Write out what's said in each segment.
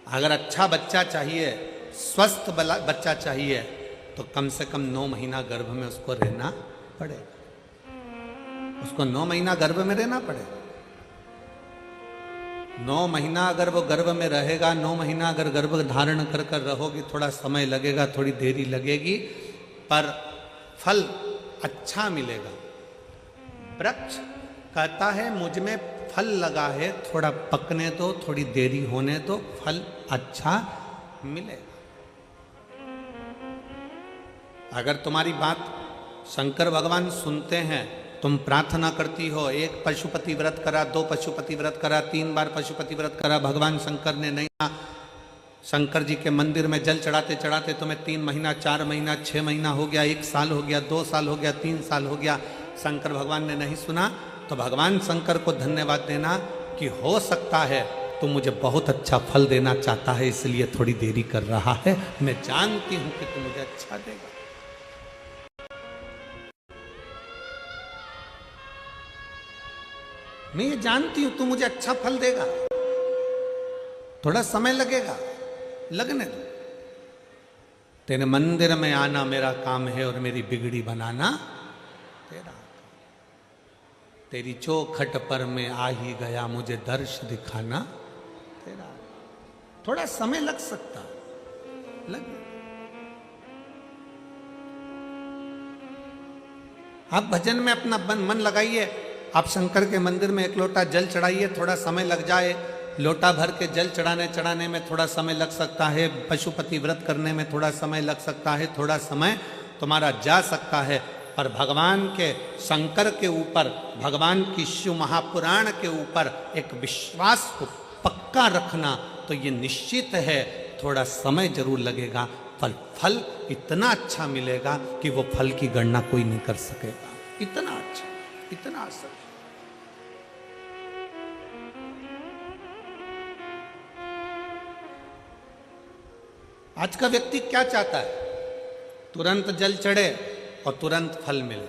अगर अच्छा बच्चा चाहिए, स्वस्थ बच्चा चाहिए, तो कम से कम 9 महीना गर्भ में उसको रहना पड़ेगा। उसको 9 महीना गर्भ में रहना पड़ेगा। 9 महीना अगर वो गर्भ में रहेगा, 9 महीना अगर गर्भ धारण कर कर रहोगी, थोड़ा समय लगेगा, थोड़ी देरी लगेगी, पर फल अच्छा मिलेगा। वृक्ष कहता है मुझ में फल लगा है, थोड़ा पकने दो, थोड़ी देरी होने दो, फल अच्छा मिलेगा। अगर तुम्हारी बात शंकर भगवान सुनते हैं, तुम प्रार्थना करती हो, 1 पशुपति व्रत करा, 2 पशुपति व्रत करा, 3 बार पशुपति व्रत करा, भगवान शंकर ने नहीं, शंकर जी के मंदिर में जल चढ़ाते चढ़ाते तुम्हें 3 महीना, 4 महीना, 6 महीना हो गया, 1 साल हो गया, 2 साल हो गया, 3 साल हो गया, शंकर भगवान ने नहीं सुना, तो भगवान शंकर को धन्यवाद देना कि हो सकता है तो मुझे बहुत अच्छा फल देना चाहता है, इसलिए थोड़ी देरी कर रहा है। मैं जानती हूं कि तू मुझे अच्छा देगा। मैं ये जानती हूं तू मुझे अच्छा फल देगा। थोड़ा समय लगेगा, लगने दो। तेरे मंदिर में आना मेरा काम है और मेरी बिगड़ी बनाना तेरा। तेरी चौखट पर मैं आ ही गया, मुझे दर्श दिखाना तेरा। थोड़ा समय लग सकता, लगे। आप भजन में अपना मन लगाइए, आप शंकर के मंदिर में 1 लोटा जल चढ़ाइए, थोड़ा समय लग जाए। लोटा भर के जल चढ़ाने में थोड़ा समय लग सकता है, पशुपति व्रत करने में थोड़ा समय लग सकता है, थोड़ा समय तुम्हारा जा सकता है, पर भगवान के शंकर के ऊपर, भगवान की शिव महापुराण के ऊपर एक विश्वास को पक्का रखना, तो ये निश्चित है थोड़ा समय जरूर लगेगा, पर फल इतना अच्छा मिलेगा कि वो फल की गणना कोई नहीं कर सकेगा। इतना अच्छा, इतना असर। आज का व्यक्ति क्या चाहता है? तुरंत जल चढ़े और तुरंत फल मिले।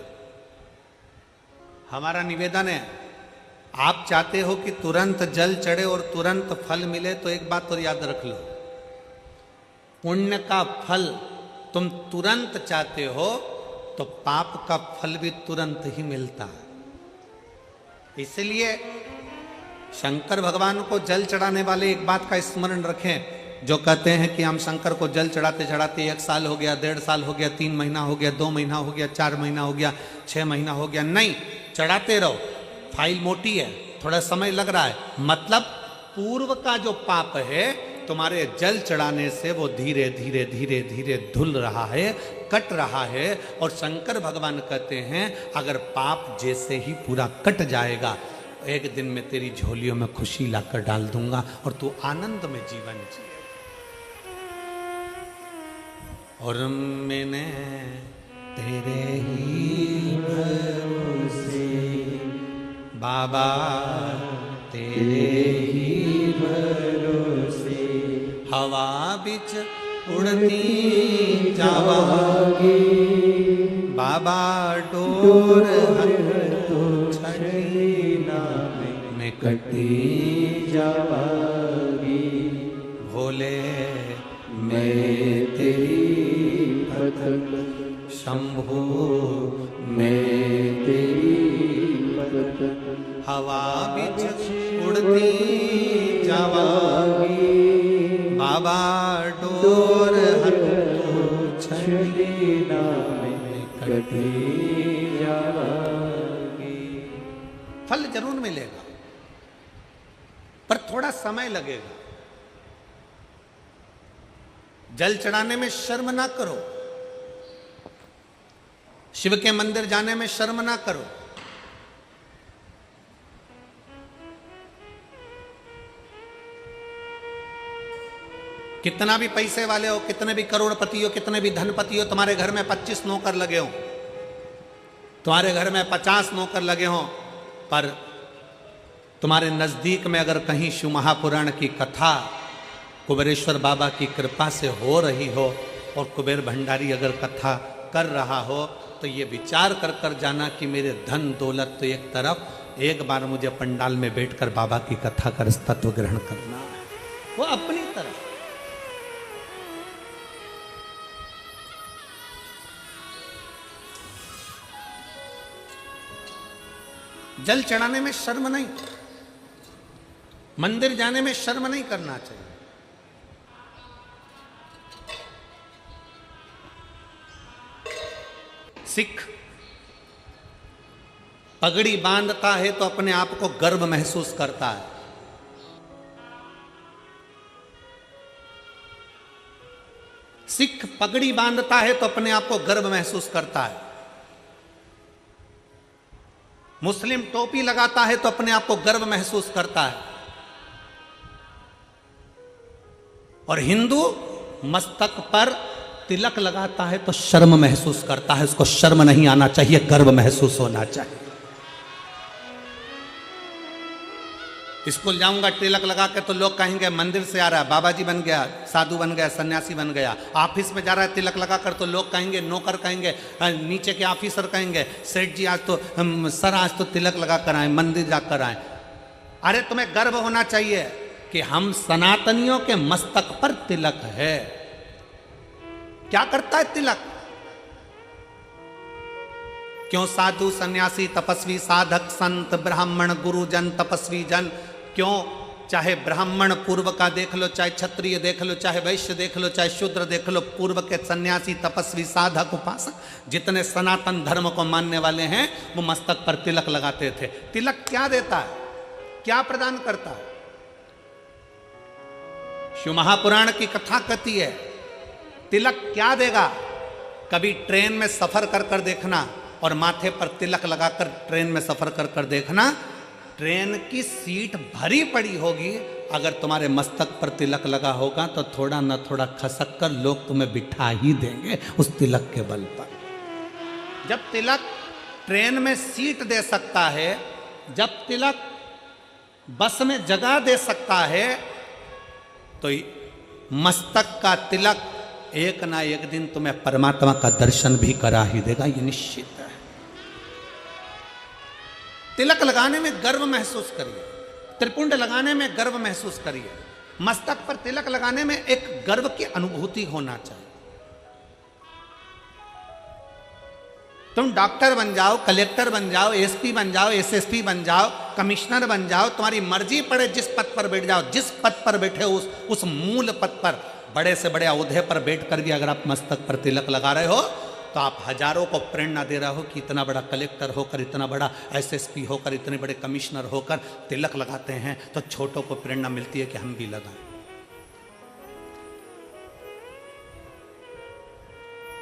हमारा निवेदन है, आप चाहते हो कि तुरंत जल चढ़े और तुरंत फल मिले, तो एक बात और याद रख लो, पुण्य का फल तुम तुरंत चाहते हो तो पाप का फल भी तुरंत ही मिलता है। इसलिए शंकर भगवान को जल चढ़ाने वाले एक बात का स्मरण रखें, जो कहते हैं कि हम शंकर को जल चढ़ाते चढ़ाते 1 साल हो गया, 1.5 साल हो गया, 3 महीना हो गया, 2 महीना हो गया, 4 महीना हो गया, 6 महीना हो गया। नहीं, चढ़ाते रहो। फाइल मोटी है, थोड़ा समय लग रहा है, मतलब पूर्व का जो पाप है तुम्हारे जल चढ़ाने से वो धीरे धीरे धीरे धीरे धुल रहा है, कट रहा है। और शंकर भगवान कहते हैं अगर पाप जैसे ही पूरा कट जाएगा, एक दिन में तेरी झोलियों में खुशी लाकर डाल दूंगा और तू आनंद में जीवन जिए। और मैंने तेरे ही भरोसे बाबा, तेरे ही भरोसे हवा बिच उड़ती जावागी, बाबा डोर छड़ी में कटी जावागी, भोले मैं तेरी भक्त, शंभु मैं तेरी भक्त, हवा बिच उड़ती जावागी, बाबा डोर छड़ी में कटी जावागी। फल जरूर मिलेगा, पर थोड़ा समय लगेगा। जल चढ़ाने में शर्म ना करो, शिव के मंदिर जाने में शर्म ना करो। कितना भी पैसे वाले हो, कितने भी करोड़पति हो, कितने भी धनपति हो, तुम्हारे घर में 25 नौकर लगे हो, तुम्हारे घर में 50 नौकर लगे हो, पर तुम्हारे नजदीक में अगर कहीं शिव महापुराण की कथा कुबेरेश्वर बाबा की कृपा से हो रही हो और कुबेर भंडारी अगर कथा कर रहा हो, तो ये विचार कर कर जाना कि मेरे धन दौलत तो एक तरफ, एक बार मुझे पंडाल में बैठकर बाबा की कथा कर तत्व ग्रहण करना है, वो अपनी तरफ। जल चढ़ाने में शर्म नहीं, मंदिर जाने में शर्म नहीं करना चाहिए। सिख पगड़ी बांधता है तो अपने आप को गर्व महसूस करता है। सिख पगड़ी बांधता है तो अपने आप को गर्व महसूस करता है। मुस्लिम टोपी लगाता है तो अपने आप को गर्व महसूस करता है। और हिंदू मस्तक पर तिलक लगाता है तो शर्म महसूस करता है। उसको शर्म नहीं आना चाहिए, गर्व महसूस होना चाहिए। स्कूल जाऊंगा तिलक लगा के तो लोग कहेंगे मंदिर से आ रहा है, बाबा जी बन गया, साधु बन गया, सन्यासी बन गया। ऑफिस में जा रहा है तिलक लगा कर तो लोग कहेंगे, नौकर कहेंगे, नीचे के ऑफिसर कहेंगे, सेठ जी आज तो सर आज तो तिलक लगा कर आए, मंदिर जाकर आए। अरे तुम्हें गर्व होना चाहिए कि हम सनातनियों के मस्तक पर तिलक है। क्या करता है तिलक? क्यों साधु सन्यासी तपस्वी साधक संत ब्राह्मण गुरुजन तपस्वी जन, क्यों चाहे ब्राह्मण पूर्व का देख लो, चाहे क्षत्रिय देख लो, चाहे वैश्य देख लो, चाहे शूद्र देख लो, पूर्व के सन्यासी तपस्वी साधक उपासक जितने सनातन धर्म को मानने वाले हैं वो मस्तक पर तिलक लगाते थे। तिलक क्या देता है, क्या प्रदान करता है? शिव महापुराण की कथा कहती है तिलक क्या देगा। कभी ट्रेन में सफर कर कर देखना और माथे पर तिलक लगाकर ट्रेन में सफर कर कर देखना, ट्रेन की सीट भरी पड़ी होगी, अगर तुम्हारे मस्तक पर तिलक लगा होगा तो थोड़ा न थोड़ा खसक कर लोग तुम्हें बिठा ही देंगे उस तिलक के बल पर। जब तिलक ट्रेन में सीट दे सकता है, जब तिलक बस में जगह दे सकता है, तो मस्तक का तिलक एक ना एक दिन तुम्हें परमात्मा का दर्शन भी करा ही देगा, ये निश्चित है। तिलक लगाने में गर्व महसूस करिए, त्रिपुंड लगाने में गर्व महसूस करिए, मस्तक पर तिलक लगाने में एक गर्व की अनुभूति होना चाहिए। तुम डॉक्टर बन जाओ, कलेक्टर बन जाओ, एसपी बन जाओ, एसएसपी बन जाओ, कमिश्नर बन जाओ, तुम्हारी मर्जी पड़े जिस पद पर बैठ जाओ, जिस पद पर बैठे हो उस मूल पद पर, बड़े से बड़े औहदे पर बैठकर भी अगर आप मस्तक पर तिलक लगा रहे हो तो आप हजारों को प्रेरणा दे रहे हो कि इतना बड़ा कलेक्टर होकर, इतना बड़ा एसएसपी होकर, इतने बड़े कमिश्नर होकर तिलक लगाते हैं तो छोटों को प्रेरणा मिलती है कि हम भी लगाएं।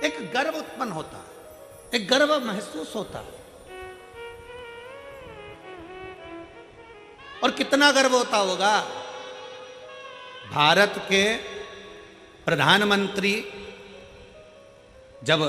एक गर्व उत्पन्न होता है, एक गर्व महसूस होता है। और कितना गर्व होता होगा। भारत के प्रधानमंत्री जब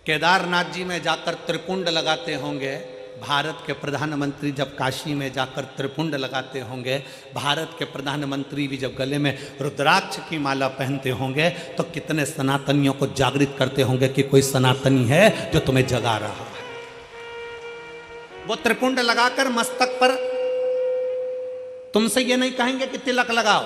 केदारनाथ जी में जाकर त्रिपुंड लगाते होंगे, भारत के प्रधानमंत्री जब काशी में जाकर त्रिपुंड लगाते होंगे, भारत के प्रधानमंत्री भी जब गले में रुद्राक्ष की माला पहनते होंगे तो कितने सनातनियों को जागृत करते होंगे कि कोई सनातनी है जो तुम्हें जगा रहा है। वो त्रिपुंड लगाकर मस्तक पर तुमसे ये नहीं कहेंगे कि तिलक लगाओ,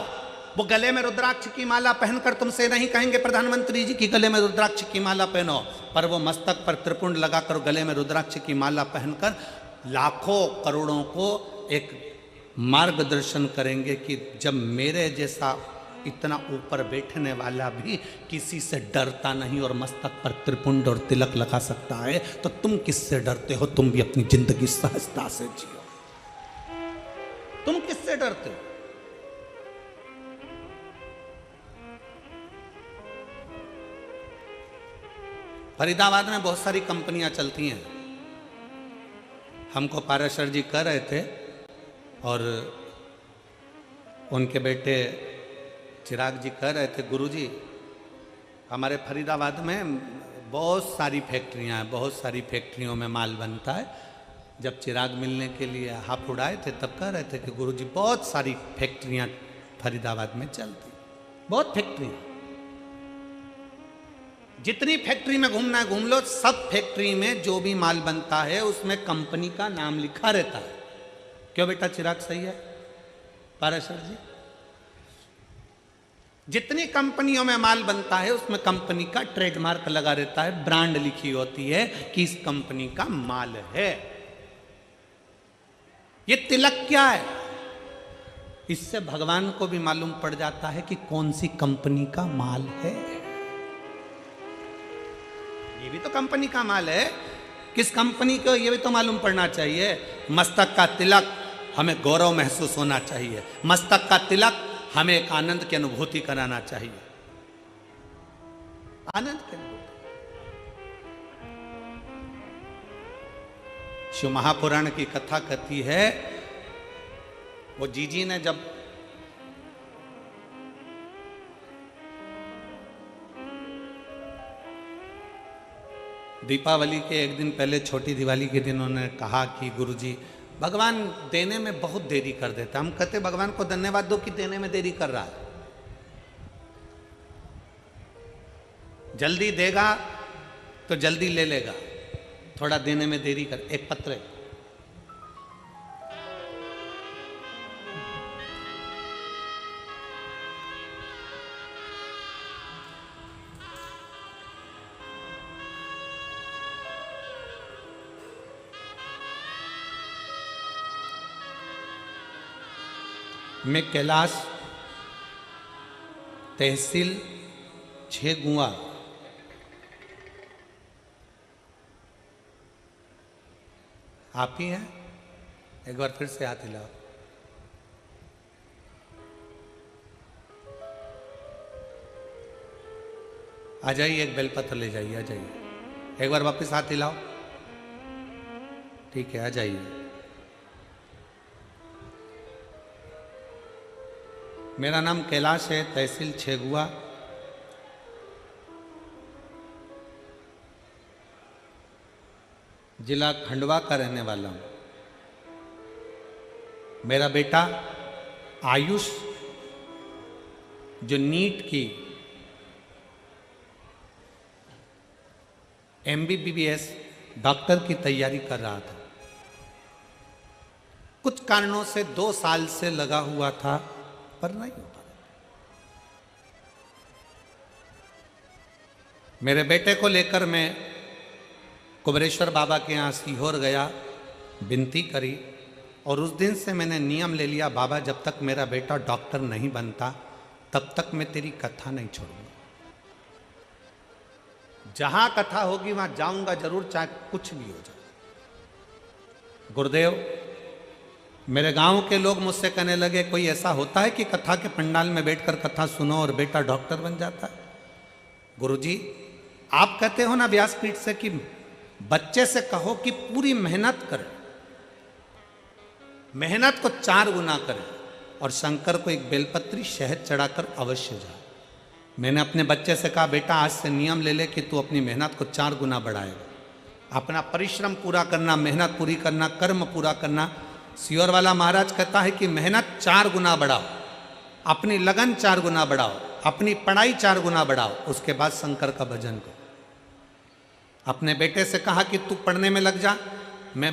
वो गले में रुद्राक्ष की माला पहनकर तुमसे नहीं कहेंगे प्रधानमंत्री जी की गले में रुद्राक्ष की माला पहनो, पर वो मस्तक पर त्रिपुंड लगाकर गले में रुद्राक्ष की माला पहनकर लाखों करोड़ों को एक मार्गदर्शन करेंगे कि जब मेरे जैसा इतना ऊपर बैठने वाला भी किसी से डरता नहीं और मस्तक पर त्रिपुंड और तिलक लगा सकता है, तो तुम किससे डरते हो? तुम भी अपनी जिंदगी सहजता से जियो। तुम किससे डरते हो? फरीदाबाद में बहुत सारी कंपनियां चलती हैं। हमको पाराशर जी कह रहे थे और उनके बेटे चिराग जी कह रहे थे, गुरुजी हमारे फरीदाबाद में बहुत सारी फैक्ट्रियां हैं, बहुत सारी फैक्ट्रियों में माल बनता है। जब चिराग मिलने के लिए हाथ उड़ाए थे तब कह रहे थे कि गुरुजी बहुत सारी फैक्ट्रियां फरीदाबाद में चलती, बहुत फैक्ट्रियां। जितनी फैक्ट्री में घूमना है घूम लो, सब फैक्ट्री में जो भी माल बनता है उसमें कंपनी का नाम लिखा रहता है। क्यों बेटा चिराग सही है पाराशर जी? जितनी कंपनियों में माल बनता है उसमें कंपनी का ट्रेडमार्क लगा रहता है, ब्रांड लिखी होती है कि इस कंपनी का माल है। ये तिलक क्या है? इससे भगवान को भी मालूम पड़ जाता है कि कौन सी कंपनी का माल है। ये भी तो कंपनी का माल है, किस कंपनी को ये भी तो मालूम पड़ना चाहिए। मस्तक का तिलक हमें गौरव महसूस होना चाहिए, मस्तक का तिलक हमें एक आनंद की अनुभूति कराना चाहिए, आनंद की अनुभूति। शिव महापुराण की कथा कहती है, वो जीजी ने जब दीपावली के एक दिन पहले, छोटी दिवाली के दिन उन्होंने कहा कि गुरुजी भगवान देने में बहुत देरी कर देता। हम कहते भगवान को धन्यवाद दो कि देने में देरी कर रहा है। जल्दी देगा तो जल्दी ले लेगा, थोड़ा देने में देरी कर। एक पत्र है, मैं कैलाश तहसील छेगुआ आप ही हैं? एक बार फिर से हाथ हिलाओ। आ जाइए, एक बेलपत्र ले जाइए, आ जाइए। एक बार वापस हाथ हिलाओ। ठीक है, आ जाइए। मेरा नाम कैलाश है, तहसील छेगुआ, जिला खंडवा का रहने वाला हूं। मेरा बेटा आयुष जो नीट की MBBS डॉक्टर की तैयारी कर रहा था, कुछ कारणों से 2 साल से लगा हुआ था पर नहीं हो पा रहा। मेरे बेटे को लेकर मैं कुबरेश्वर बाबा के यहाँ सीहोर गया, विनती करी, और उस दिन से मैंने नियम ले लिया, बाबा जब तक मेरा बेटा डॉक्टर नहीं बनता तब तक मैं तेरी कथा नहीं छोड़ूंगा। जहां कथा होगी वहां जाऊंगा जरूर, चाहे कुछ भी हो जाए। गुरुदेव, मेरे गांव के लोग मुझसे कहने लगे, कोई ऐसा होता है कि कथा के पंडाल में बैठकर कथा सुनो और बेटा डॉक्टर बन जाता है? गुरुजी, आप कहते हो ना व्यासपीठ से कि बच्चे से कहो कि पूरी मेहनत करे, मेहनत को 4 गुना करे, और शंकर को एक बेलपत्री शहद चढ़ाकर अवश्य जाए। मैंने अपने बच्चे से कहा, बेटा आज से नियम ले ले कि तू अपनी मेहनत को 4 गुना बढ़ाएगा, अपना परिश्रम पूरा करना, मेहनत पूरी करना, कर्म पूरा करना। सियोर वाला महाराज कहता है कि मेहनत 4 गुना बढ़ाओ, अपनी लगन 4 गुना बढ़ाओ, अपनी पढ़ाई 4 गुना बढ़ाओ, उसके बाद शंकर का भजन करो। अपने बेटे से कहा कि तू पढ़ने में लग जा, मैं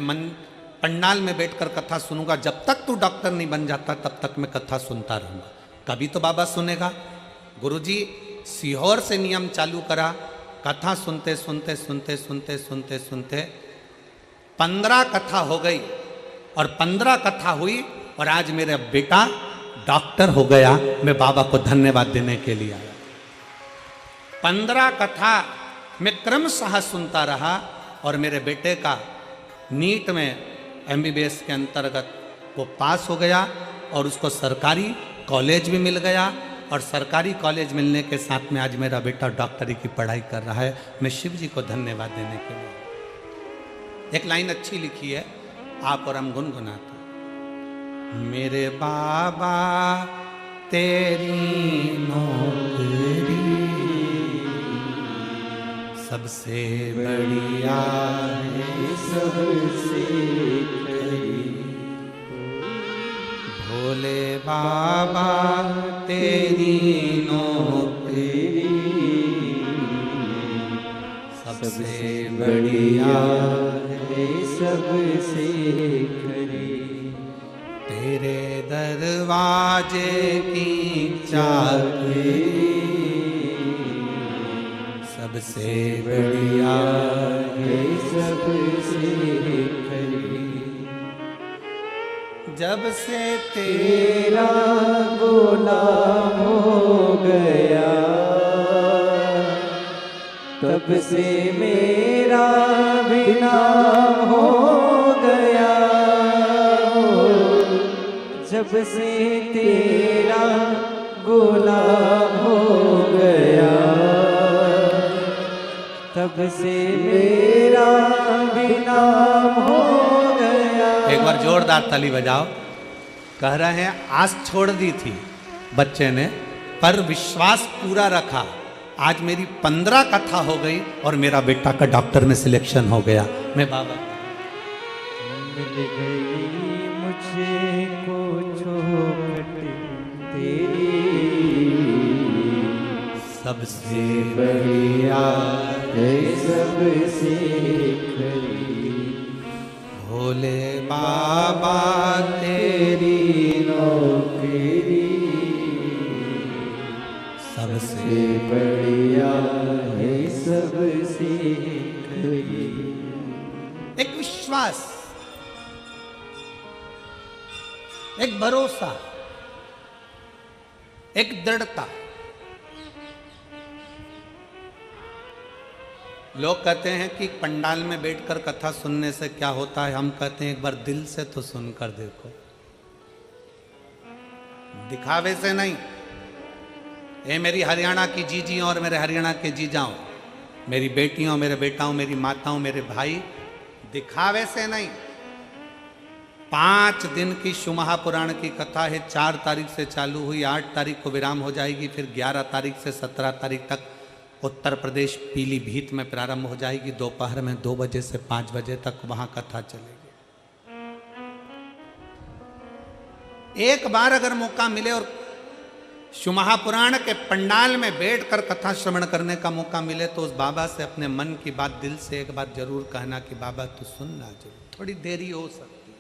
पंडाल में बैठकर कथा सुनूंगा, जब तक तू डॉक्टर नहीं बन जाता तब तक मैं कथा सुनता रहूंगा, कभी तो बाबा सुनेगा। गुरुजी सीहोर से नियम चालू करा, कथा सुनते सुनते सुनते सुनते सुनते सुनते 15 कथा हो गई, और 15 कथा हुई, और आज मेरा बेटा डॉक्टर हो गया। मैं बाबा को धन्यवाद देने के लिए आया। 15 कथा मैं क्रमशः सुनता रहा, और मेरे बेटे का नीट में MBBS के अंतर्गत वो पास हो गया, और उसको सरकारी कॉलेज भी मिल गया, और सरकारी कॉलेज मिलने के साथ में आज मेरा बेटा डॉक्टरी की पढ़ाई कर रहा है। मैं शिव जी को धन्यवाद देने के लिए। एक लाइन अच्छी लिखी है, आप और हम गुनगुनाते। मेरे बाबा तेरी नौकरी सबसे बढ़िया है, सबसे खरी। भोले बाबा तेरी नौकरी सबसे बढ़िया है, सबसे खरी। तेरे दरवाजे की चाबी सबसे बढ़िया है, सबसे खरी। जब से तेरा गुलाम हो गया, तब से मेरा भी नाम हो गया। जब से तेरा गुलाम हो गया, तब से मेरा भी नाम हो गया। एक बार जोरदार ताली बजाओ। कह रहे हैं आस छोड़ दी थी बच्चे ने, पर विश्वास पूरा रखा। आज मेरी 15 कथा हो गई और मेरा बेटा का डॉक्टर में सिलेक्शन हो गया। मैं बाबा मिल गई मुझे को चोट तेरी, सबसे बढ़िया है सबसे खरी। भोले बाबा तेरी नौकरी सबसे बढ़िया है सबसे खरी। एक विश्वास, एक भरोसा, एक दृढ़ता। लोग कहते हैं कि पंडाल में बैठकर कथा सुनने से क्या होता है। हम कहते हैं एक बार दिल से तो सुनकर देखो, दिखावे से नहीं। ये मेरी हरियाणा की जीजियों और मेरे हरियाणा के जीजाओं, मेरी बेटियों, मेरे बेटाओं, मेरी माताओं, मेरे भाई, दिखावे से नहीं। 5 दिन की शिव महापुराण की कथा है। 4 तारीख से चालू हुई, 8 तारीख को विराम हो जाएगी। फिर 11 तारीख से 17 तारीख तक उत्तर प्रदेश पीलीभीत में प्रारंभ हो जाएगी। दोपहर में 2 बजे से 5 बजे तक वहां कथा चलेगी। एक बार अगर मौका मिले और शिव महापुराण के पंडाल में बैठकर कथा श्रवण करने का मौका मिले, तो उस बाबा से अपने मन की बात दिल से एक बार जरूर कहना कि बाबा तू सुनना जरूर। थोड़ी देरी हो सकती,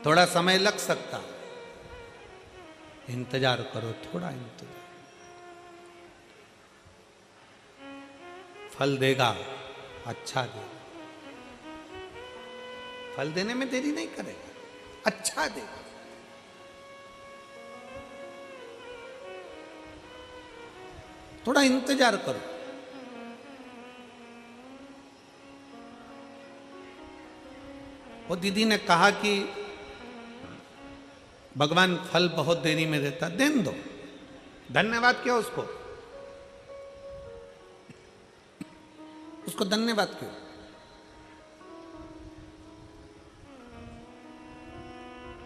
थोड़ा समय लग सकता, इंतजार करो, थोड़ा इंतजार। फल देगा, अच्छा देगा। फल देने में देरी नहीं करेगा, अच्छा देगा। थोड़ा इंतजार करो। वो दीदी ने कहा कि भगवान फल बहुत देरी में देता, देने दो, धन्यवाद क्यों उसको, उसको धन्यवाद क्यों।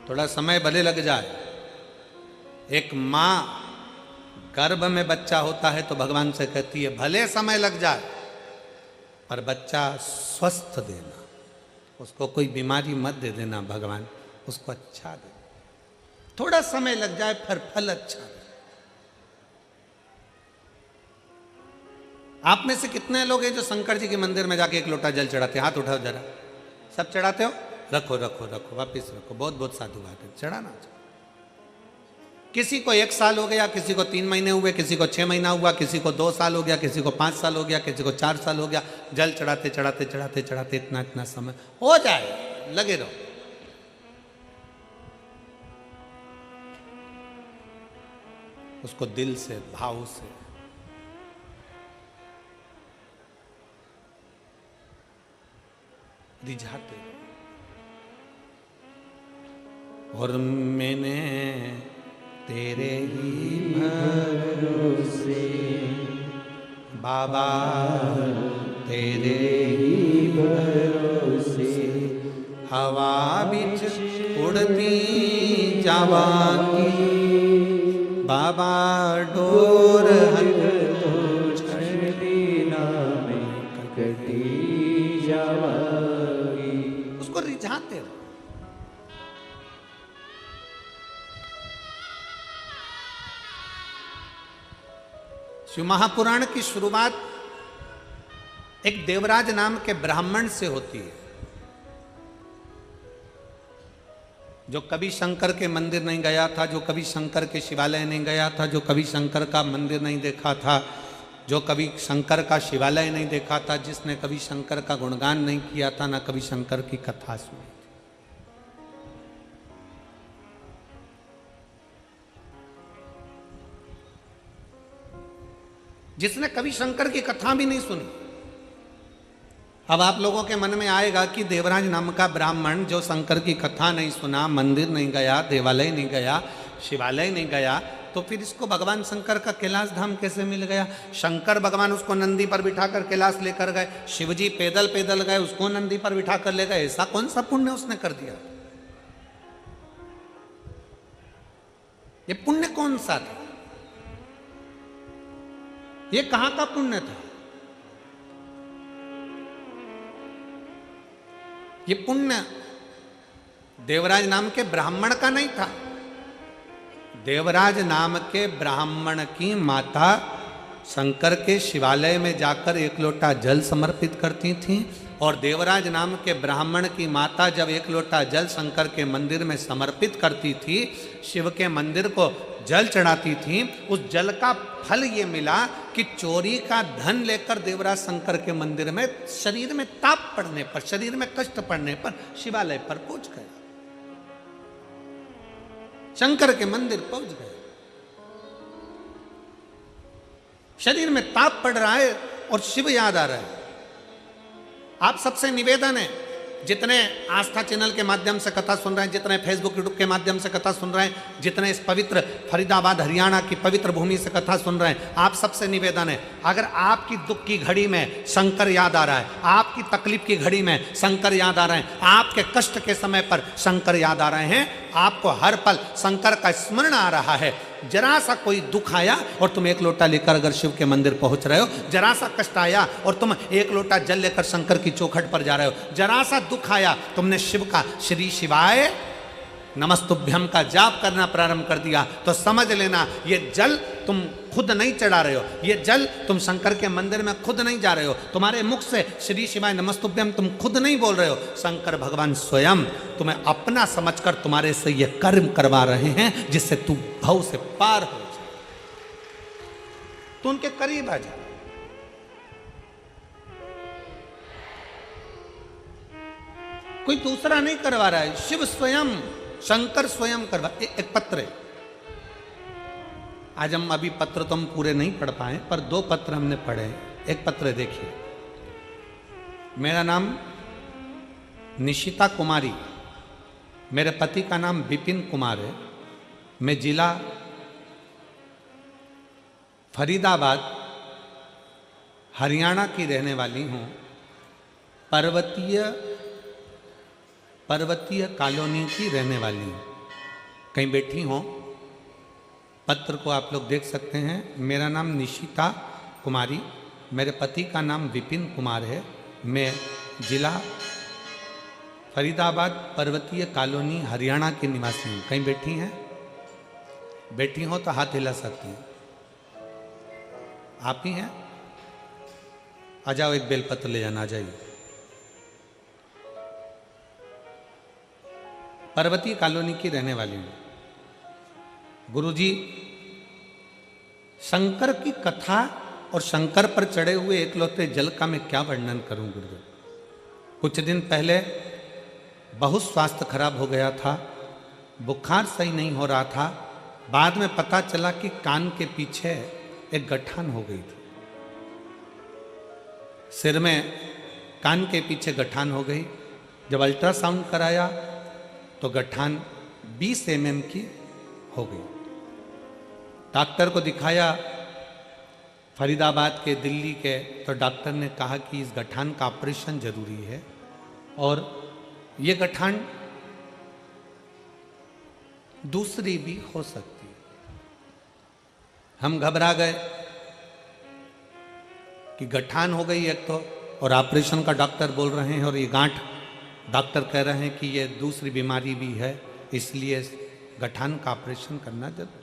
थोड़ा समय भले लग जाए। एक मां गर्भ में बच्चा होता है तो भगवान से कहती है भले समय लग जाए पर बच्चा स्वस्थ देना, उसको कोई बीमारी मत दे देना भगवान, उसको अच्छा दे। थोड़ा समय लग जाए फिर फल अच्छा दे। आप में से कितने लोग हैं जो शंकर जी के मंदिर में जाके 1 लोटा जल चढ़ाते हैं? हाथ उठाओ जरा। सब चढ़ाते हो? रखो रखो रखो, वापिस रखो। बहुत बहुत साधुवाद है, चढ़ाना चाहिए। किसी को 1 साल हो गया, किसी को 3 महीने हुए, किसी को 6 महीना हुआ, किसी को 2 साल हो गया, किसी को 5 साल हो गया, किसी को 4 साल हो गया। जल चढ़ाते चढ़ाते चढ़ाते चढ़ाते इतना इतना समय हो जाए, लगे रहो। उसको दिल से, भाव से रिझाते। और मैंने तेरे ही भरोसे बाबा, तेरे ही भरोसे हवा बिच उड़ती जावांगी बाबा, डोर उसको रिझाते हो। शिव महापुराण की शुरुआत एक देवराज नाम के ब्राह्मण से होती है, जो कभी शंकर के मंदिर नहीं गया था, जो कभी शंकर के शिवालय नहीं गया था, जो कभी शंकर का मंदिर नहीं देखा था, जो कभी शंकर का शिवालय नहीं देखा था, जिसने कभी शंकर का गुणगान नहीं किया था, ना कभी शंकर की कथा सुनी थी। जिसने कभी शंकर की कथा भी नहीं सुनी। अब आप लोगों के मन में आएगा कि देवराज नाम का ब्राह्मण जो शंकर की कथा नहीं सुना, मंदिर नहीं गया, देवालय नहीं गया, शिवालय नहीं गया, तो फिर इसको भगवान शंकर का कैलाश धाम कैसे मिल गया? शंकर भगवान उसको नंदी पर बिठाकर कैलाश लेकर गए, शिवजी पैदल पैदल गए, उसको नंदी पर बिठाकर ले गए। ऐसा कौन सा पुण्य उसने कर दिया? ये पुण्य कौन सा था? ये कहां का पुण्य था? ये पुण्य देवराज नाम के ब्राह्मण का नहीं था। देवराज नाम के ब्राह्मण की माता शंकर के शिवालय में जाकर एक लोटा जल समर्पित करती थी, और देवराज नाम के ब्राह्मण की माता जब एक लोटा जल शंकर के मंदिर में समर्पित करती थी, शिव के मंदिर को जल चढ़ाती थी, उस जल का फल ये मिला कि चोरी का धन लेकर देवराज शंकर के मंदिर में शरीर में ताप पड़ने पर, शरीर में कष्ट पड़ने पर शिवालय पर पहुंच गया, शंकर के मंदिर पहुंच गए। शरीर में ताप पड़ रहा है और शिव याद आ रहा है। आप सबसे निवेदन है, जितने आस्था चैनल के माध्यम से कथा सुन रहे हैं, जितने फेसबुक यूट्यूब के माध्यम से कथा सुन रहे हैं, जितने इस पवित्र फरीदाबाद हरियाणा की पवित्र भूमि से कथा सुन रहे हैं, आप सबसे निवेदन है, अगर आपकी दुख की घड़ी में शंकर याद आ रहा है, आपकी तकलीफ की घड़ी में शंकर याद आ रहे हैं, आपके कष्ट के समय पर शंकर याद आ रहे हैं, आपको हर पल शंकर का स्मरण आ रहा है, जरा सा कोई दुख आया और तुम एक लोटा लेकर अगर शिव के मंदिर पहुंच रहे हो, जरा सा कष्ट आया और तुम एक लोटा जल लेकर शंकर की चौखट पर जा रहे हो, जरा सा दुख आया, तुमने शिव का श्री शिवाय नमस्तुभ्यम का जाप करना प्रारंभ कर दिया, तो समझ लेना ये जल तुम खुद नहीं चढ़ा रहे हो, ये जल तुम शंकर के मंदिर में खुद नहीं जा रहे हो, तुम्हारे मुख से श्री शिवाय नमस्तुभ्यम तुम खुद नहीं बोल रहे हो, शंकर भगवान स्वयं तुम्हें अपना समझकर तुम्हारे से ये कर्म करवा रहे हैं जिससे तू भव से पार हो जाए, तो उनके करीब आ जा। कोई दूसरा नहीं करवा रहा है, शिव स्वयं, शंकर स्वयं करवा। एक पत्र है, आज हम अभी पत्र तो हम पूरे नहीं पढ़ पाए, पर 2 पत्र हमने पढ़े। एक पत्र देखिए, मेरा नाम निशिता कुमारी, मेरे पति का नाम विपिन कुमार है, मैं जिला फरीदाबाद हरियाणा की रहने वाली हूँ, पर्वतीय कॉलोनी की रहने वाली हूँ। कहीं बैठी हो, पत्र को आप लोग देख सकते हैं। मेरा नाम निशिता कुमारी, मेरे पति का नाम विपिन कुमार है, मैं जिला फरीदाबाद पर्वतीय कॉलोनी हरियाणा की निवासी हूँ। कहीं बैठी हैं? बैठी हो तो हाथ हिला सकती हैं। आप ही हैं? आ जाओ, एक बेलपत्र ले जाना, आ जाइए। पर्वतीय कॉलोनी की रहने वाली हूँ। गुरुजी, शंकर की कथा और शंकर पर चढ़े हुए एकलौते जल का मैं क्या वर्णन करूं गुरुदेव। कुछ दिन पहले बहुत स्वास्थ्य खराब हो गया था, बुखार सही नहीं हो रहा था, बाद में पता चला कि कान के पीछे एक गठान हो गई थी, सिर में कान के पीछे गठान हो गई। जब अल्ट्रासाउंड कराया तो गठान 20 mm की हो गई। डॉक्टर को दिखाया फरीदाबाद के, दिल्ली के, तो डॉक्टर ने कहा कि इस गठान का ऑपरेशन जरूरी है और ये गठान दूसरी भी हो सकती है। हम घबरा गए कि गठान हो गई एक तो, और ऑपरेशन का डॉक्टर बोल रहे हैं, और ये गांठ डॉक्टर कह रहे हैं कि ये दूसरी बीमारी भी है, इसलिए गठान का ऑपरेशन करना जरूरी।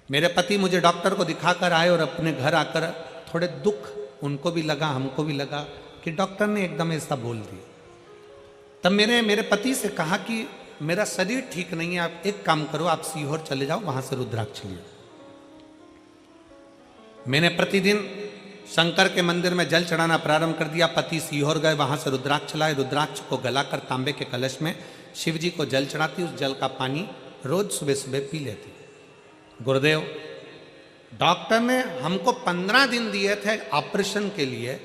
मेरे पति मुझे डॉक्टर को दिखाकर आए और अपने घर आकर थोड़े दुख उनको भी लगा, हमको भी लगा कि डॉक्टर ने एकदम ऐसा बोल दिया। तब मेरे पति से कहा कि मेरा शरीर ठीक नहीं है, आप एक काम करो, आप सीहोर चले जाओ, वहां से रुद्राक्ष लियो। मैंने प्रतिदिन शंकर के मंदिर में जल चढ़ाना प्रारंभ कर दिया। पति सीहोर गए, वहां से रुद्राक्ष लाए, रुद्राक्ष को गलाकर तांबे के कलश में शिव जी को जल चढ़ाती, उस जल का पानी रोज सुबह सुबह पी लेती। गुरुदेव, डॉक्टर ने हमको 15 दिन दिए थे ऑपरेशन के लिए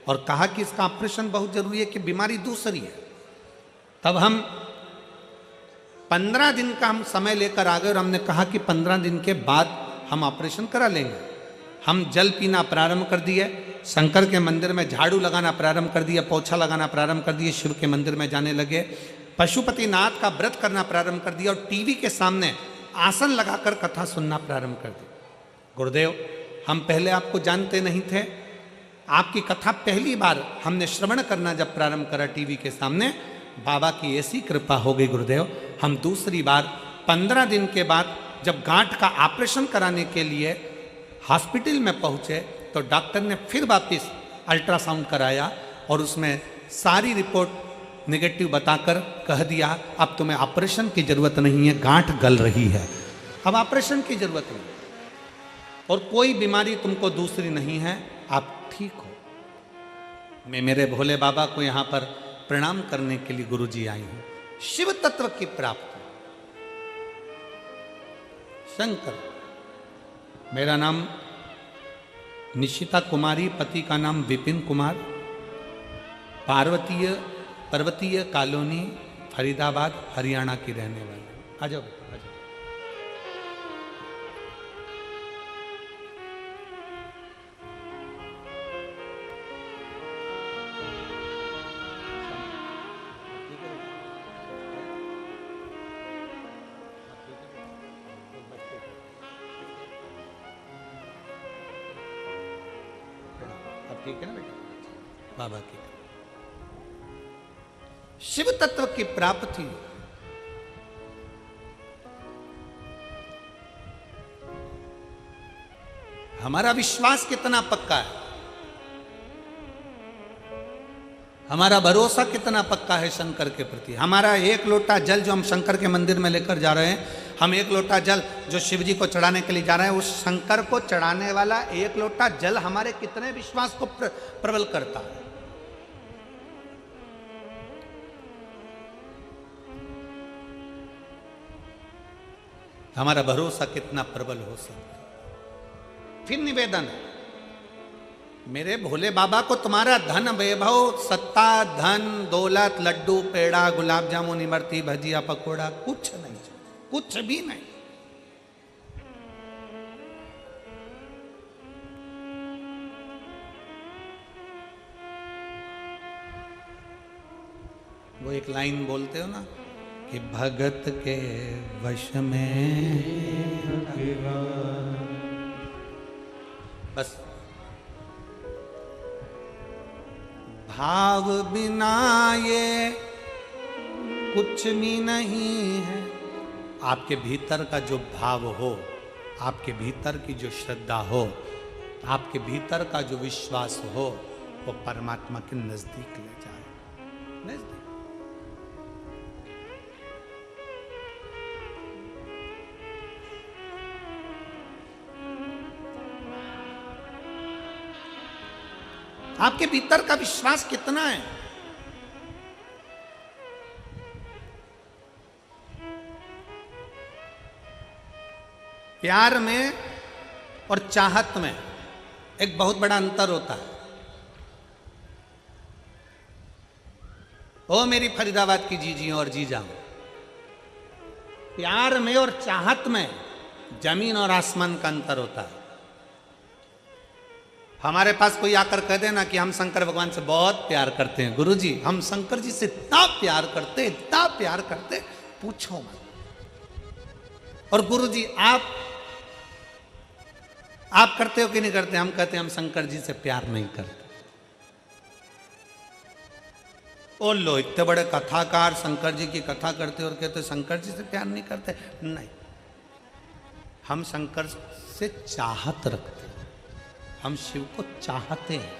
और कहा कि इसका ऑपरेशन बहुत जरूरी है कि बीमारी दूसरी है। तब हम 15 दिन का हम समय लेकर आ गए और हमने कहा कि 15 दिन के बाद हम ऑपरेशन करा लेंगे। हम जल पीना प्रारंभ कर दिए, शंकर के मंदिर में झाड़ू लगाना प्रारंभ कर दिया, पोछा लगाना प्रारंभ कर दिए, शिव के मंदिर में जाने लगे, पशुपतिनाथ का व्रत करना प्रारंभ कर दिया और टीवी के सामने आसन लगाकर कथा सुनना प्रारंभ कर दी। गुरुदेव, हम पहले आपको जानते नहीं थे, आपकी कथा पहली बार हमने श्रवण करना जब प्रारंभ करा टीवी के सामने, बाबा की ऐसी कृपा हो गई गुरुदेव। हम दूसरी बार 15 दिन के बाद जब गांठ का ऑपरेशन कराने के लिए हॉस्पिटल में पहुंचे तो डॉक्टर ने फिर वापस अल्ट्रासाउंड कराया और उसमें सारी रिपोर्ट नेगेटिव बताकर कह दिया अब तुम्हें ऑपरेशन की जरूरत नहीं है, गांठ गल रही है, अब ऑपरेशन की जरूरत नहीं और कोई बीमारी तुमको दूसरी नहीं है, आप ठीक हो। मैं मेरे भोले बाबा को यहाँ पर प्रणाम करने के लिए गुरुजी आई हूं। शिव तत्व की प्राप्ति। शंकर, मेरा नाम निशिता कुमारी, पति का नाम विपिन कुमार, पर्वतीय कॉलोनी फरीदाबाद हरियाणा की रहने वाली। आ जाओ बेटा, आ जाओ। ठीक है ना बेटा, बाबा की शिव तत्व की प्राप्ति। हमारा विश्वास कितना पक्का है, हमारा भरोसा कितना पक्का है शंकर के प्रति। हमारा एक लोटा जल जो हम शंकर के मंदिर में लेकर जा रहे हैं, हम एक लोटा जल जो शिव जी को चढ़ाने के लिए जा रहे हैं, उस शंकर को चढ़ाने वाला एक लोटा जल हमारे कितने विश्वास को प्रबल करता है। हमारा भरोसा कितना प्रबल हो सकता है। फिर निवेदन है, मेरे भोले बाबा को तुम्हारा धन वैभव, सत्ता, धन, दौलत, लड्डू, पेड़ा, गुलाब जामुन, इमरती, भजिया, पकोड़ा कुछ नहीं चाहिए, कुछ भी नहीं। वो एक लाइन बोलते हो ना कि भगत के वश में बस भाव बिना ये कुछ भी नहीं है। आपके भीतर का जो भाव हो, आपके भीतर की जो श्रद्धा हो, आपके भीतर का जो विश्वास हो, वो परमात्मा के नजदीक ले जाए। नजदीक आपके भीतर का विश्वास कितना है। प्यार में और चाहत में एक बहुत बड़ा अंतर होता है। ओ मेरी फरीदाबाद की जीजी और जीजा, प्यार में और चाहत में जमीन और आसमान का अंतर होता है। हमारे पास कोई आकर कह देना कि हम शंकर भगवान से बहुत प्यार करते हैं, गुरुजी हम शंकर जी से इतना प्यार करते पूछो मत। और गुरुजी आप करते हो कि नहीं करते? हम कहते हैं हम शंकर जी से प्यार नहीं करते। ओ लो, इतने बड़े कथाकार शंकर जी की कथा करते और कहते शंकर जी से प्यार नहीं करते। नहीं, हम शंकर से चाहत रखते, हम शिव को चाहते हैं,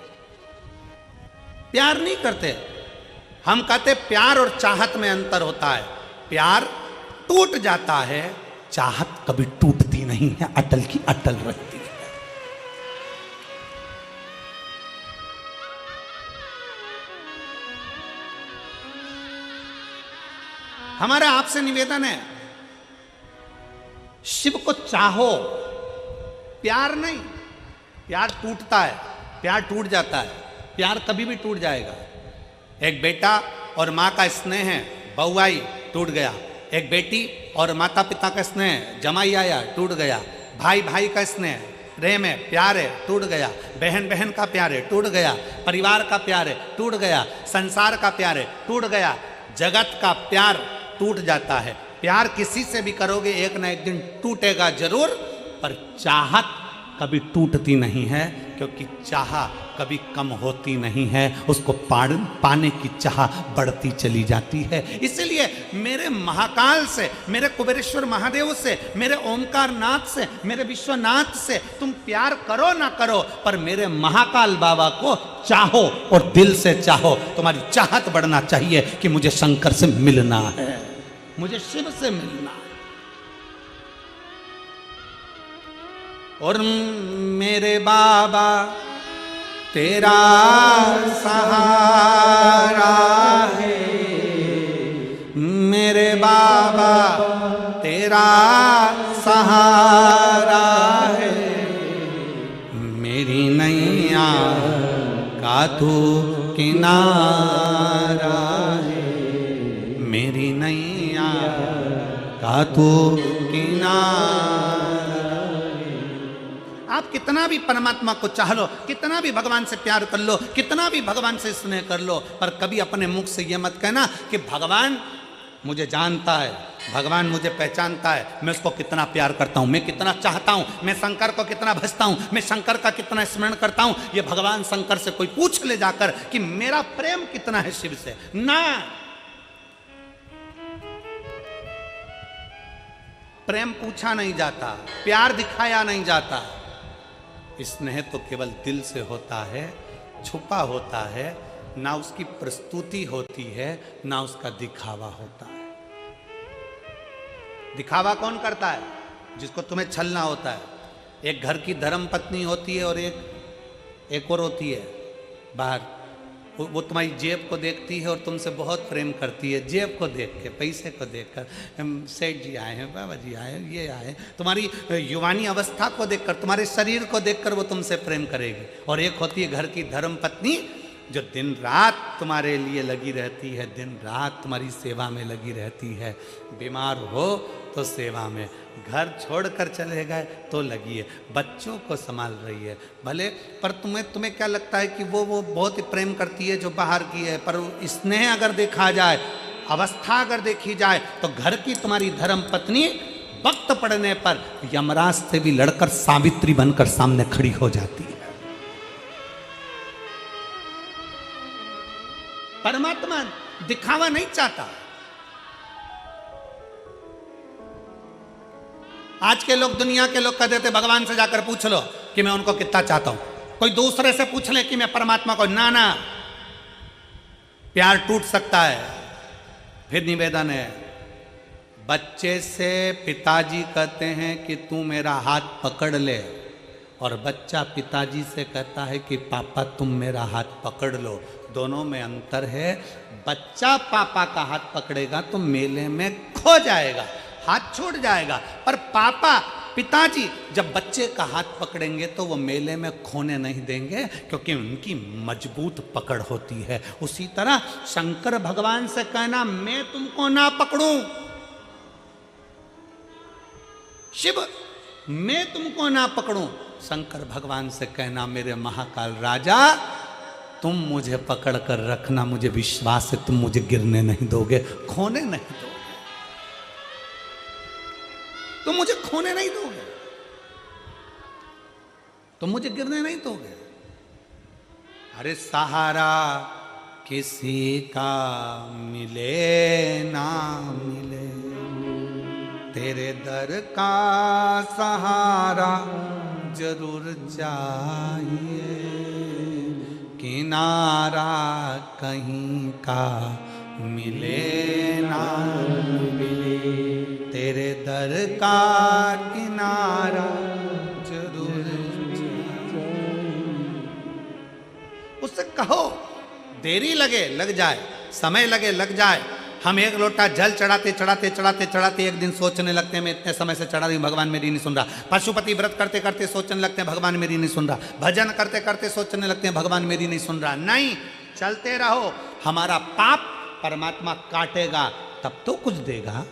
प्यार नहीं करते। हम कहते प्यार और चाहत में अंतर होता है। प्यार टूट जाता है, चाहत कभी टूटती नहीं है, अटल की अटल रहती है। हमारा आपसे निवेदन है, शिव को चाहो, प्यार नहीं, प्यार टूटता है, प्यार टूट जाता है, प्यार कभी भी टूट जाएगा। एक बेटा और माँ का स्नेह है, बहू आई टूट गया। एक बेटी और माता पिता का स्नेह, जमाई आया टूट गया। भाई भाई का स्नेह, प्रेम है, प्यार है, टूट गया। बहन बहन का प्यार है, टूट गया। परिवार का प्यार है, टूट गया। संसार का प्यार है, टूट गया। जगत का प्यार टूट जाता है। प्यार किसी से भी करोगे एक ना एक दिन टूटेगा जरूर, पर चाहत कभी टूटती नहीं है, क्योंकि चाह कभी कम होती नहीं है, उसको पाने की चाह बढ़ती चली जाती है। इसलिए मेरे महाकाल से, मेरे कुबेरेश्वर महादेव से, मेरे ओमकार नाथ से, मेरे विश्वनाथ से तुम प्यार करो ना करो, पर मेरे महाकाल बाबा को चाहो और दिल से चाहो। तुम्हारी चाहत बढ़ना चाहिए कि मुझे शंकर से मिलना है, मुझे शिव से मिलना है। और मेरे बाबा तेरा सहारा है, मेरे बाबा तेरा सहारा है, मेरी नैया का तू किनारा है, मेरी नैया का तू किनारा। आप कितना भी परमात्मा को चाह लो, कितना भी भगवान से प्यार कर लो, कितना भी भगवान से स्नेह कर लो, पर कभी अपने मुख से ये मत कहना कि भगवान मुझे जानता है, भगवान मुझे पहचानता है, मैं उसको कितना प्यार करता हूँ, मैं कितना चाहता हूँ, मैं शंकर को कितना भजता हूँ, मैं शंकर का कितना स्मरण करता हूँ। ये भगवान शंकर से कोई पूछ ले जाकर कि मेरा प्रेम कितना है शिव से, ना। प्रेम पूछा नहीं जाता, प्यार दिखाया नहीं जाता। स्नेह तो केवल दिल से होता है, छुपा होता है, ना उसकी प्रस्तुति होती है, ना उसका दिखावा होता है। दिखावा कौन करता है? जिसको तुम्हें छलना होता है। एक घर की धर्म पत्नी होती है और एक और होती है बाहर, वो तुम्हारी जेब को देखती है और तुमसे बहुत प्रेम करती है। जेब को देख के, पैसे को देखकर, सेठ जी आए हैं, बाबा जी आए हैं, ये आए। तुम्हारी युवानी अवस्था को देखकर, तुम्हारे शरीर को देखकर वो तुमसे प्रेम करेगी। और एक होती है घर की धर्म पत्नी, जो दिन रात तुम्हारे लिए लगी रहती है, दिन रात तुम्हारी सेवा में लगी रहती है। बीमार हो तो सेवा में, घर छोड़कर चले गए तो लगी है, बच्चों को संभाल रही है भले। पर तुम्हें क्या लगता है कि वो बहुत ही प्रेम करती है जो बाहर की है, पर स्नेह अगर देखा जाए, अवस्था अगर देखी जाए, तो घर की तुम्हारी धर्म पत्नी वक्त पड़ने पर यमराज से भी लड़कर सावित्री बनकर सामने खड़ी हो जाती है। परमात्मा दिखावा नहीं चाहता। आज के लोग, दुनिया के लोग कहते थे भगवान से जाकर पूछ लो कि मैं उनको कितना चाहता हूं। कोई दूसरे से पूछ ले कि मैं परमात्मा को, ना, प्यार टूट सकता है। फिर निवेदन है, बच्चे से पिताजी कहते हैं कि तू मेरा हाथ पकड़ ले, और बच्चा पिताजी से कहता है कि पापा तुम मेरा हाथ पकड़ लो। दोनों में अंतर है। बच्चा पापा का हाथ पकड़ेगा तो मेले में खो जाएगा, हाथ छूट जाएगा। पर पापा, पिताजी जब बच्चे का हाथ पकड़ेंगे तो वो मेले में खोने नहीं देंगे, क्योंकि उनकी मजबूत पकड़ होती है। उसी तरह शंकर भगवान से कहना मैं तुमको ना पकड़ूं, शिव मैं तुमको ना पकड़ूं। शंकर भगवान से कहना मेरे महाकाल राजा तुम मुझे पकड़ कर रखना, मुझे विश्वास है तुम मुझे गिरने नहीं दोगे, खोने नहीं दोगे, तुम मुझे खोने नहीं दोगे, तुम मुझे गिरने नहीं दोगे। अरे सहारा किसी का मिले ना मिले, तेरे दर का सहारा जरूर चाहिए। किनारा कहीं का मिले ना मिले, तेरे दर का किनारा जरूर चाहिए। उससे कहो, देरी लगे लग जाए, समय लगे लग जाए, हम एक लोटा जल चढ़ाते चढ़ाते चढ़ाते चढ़ाते एक दिन सोचने लगते हैं मैं इतने समय से चढ़ा रही हूँ, भगवान मेरी नहीं सुन रहा। पशुपति व्रत करते करते सोचने लगते हैं भगवान मेरी नहीं सुन रहा। भजन करते करते सोचने लगते हैं भगवान मेरी नहीं सुन रहा। नहीं, चलते रहो, हमारा पाप परमात्मा काटेगा तब तो कुछ देगा।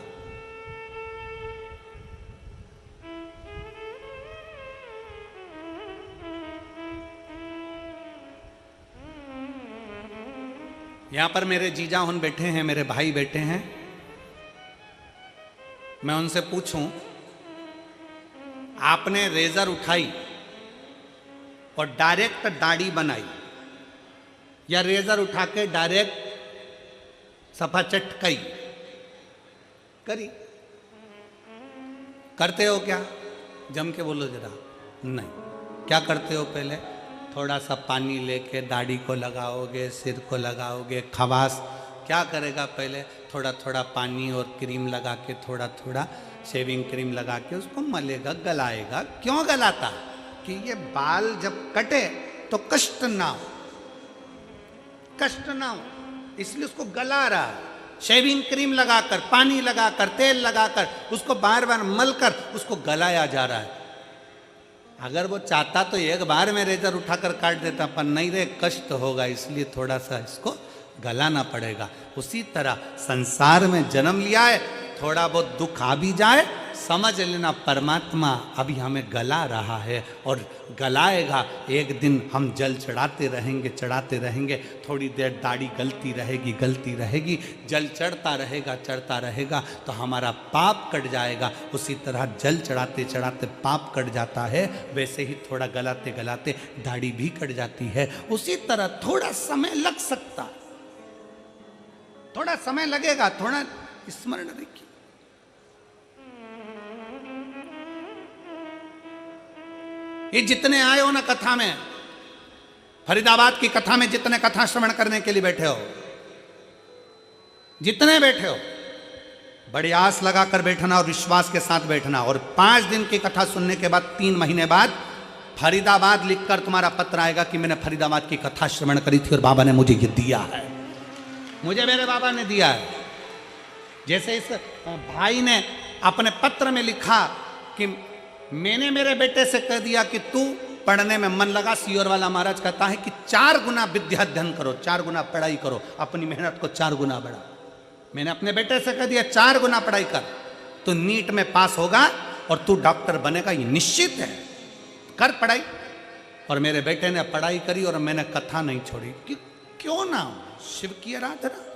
यहां पर मेरे जीजा उन बैठे हैं, मेरे भाई बैठे हैं। मैं उनसे पूछूं, आपने रेजर उठाई और डायरेक्ट दाढ़ी बनाई या रेजर उठा के डायरेक्ट सफा चटकाई करी? करते हो क्या? जम के बोलो जरा। नहीं, क्या करते हो? पहले थोड़ा सा पानी लेके दाढ़ी को लगाओगे, सिर को लगाओगे। खवास क्या करेगा? पहले थोड़ा थोड़ा पानी और क्रीम लगा के, थोड़ा थोड़ा शेविंग क्रीम लगा के उसको मलेगा, गलाएगा। क्यों गलाता? कि ये बाल जब कटे तो कष्ट ना हो, कष्ट ना हो, इसलिए उसको गला रहा है। शेविंग क्रीम लगाकर, पानी लगाकर, तेल लगाकर उसको बार बार मलकर उसको गलाया जा रहा है। अगर वो चाहता तो एक बार में रेजर उठाकर काट देता, पर नहीं रे, कष्ट होगा, इसलिए थोड़ा सा इसको गलाना पड़ेगा। उसी तरह संसार में जन्म लिया है, थोड़ा बहुत दुख आ भी जाए, समझ लेना परमात्मा अभी हमें गला रहा है और गलाएगा। एक दिन हम जल चढ़ाते रहेंगे, चढ़ाते रहेंगे, थोड़ी देर दाढ़ी गलती रहेगी, गलती रहेगी, जल चढ़ता रहेगा, चढ़ता रहेगा, तो हमारा पाप कट जाएगा। उसी तरह जल चढ़ाते चढ़ाते पाप कट जाता है, वैसे ही थोड़ा गलाते गलाते दाढ़ी भी कट जाती है। उसी तरह थोड़ा समय लग सकता, थोड़ा समय लगेगा, थोड़ा स्मरण रखिए। ये जितने आए हो ना कथा में, फरीदाबाद की कथा में जितने कथा श्रवण करने के लिए बैठे हो, जितने बैठे हो, बड़ी आस लगाकर बैठना और विश्वास के साथ बैठना। और 5 दिन की कथा सुनने के बाद 3 महीने बाद फरीदाबाद लिखकर तुम्हारा पत्र आएगा कि मैंने फरीदाबाद की कथा श्रवण करी थी और बाबा ने मुझे ये दिया है, मुझे मेरे बाबा ने दिया है। जैसे इस भाई ने अपने पत्र में लिखा कि मैंने मेरे बेटे से कह दिया कि तू पढ़ने में मन लगा। सियोर वाला महाराज कहता है कि 4 गुना विद्या अध्ययन करो, 4 गुना पढ़ाई करो, अपनी मेहनत को 4 गुना बढ़ा। मैंने अपने बेटे से कह दिया 4 गुना पढ़ाई कर, तो नीट में पास होगा और तू डॉक्टर बनेगा, ये निश्चित है, कर पढ़ाई। और मेरे बेटे ने पढ़ाई करी और मैंने कथा नहीं छोड़ी। क्यों ना? शिव की आराधना।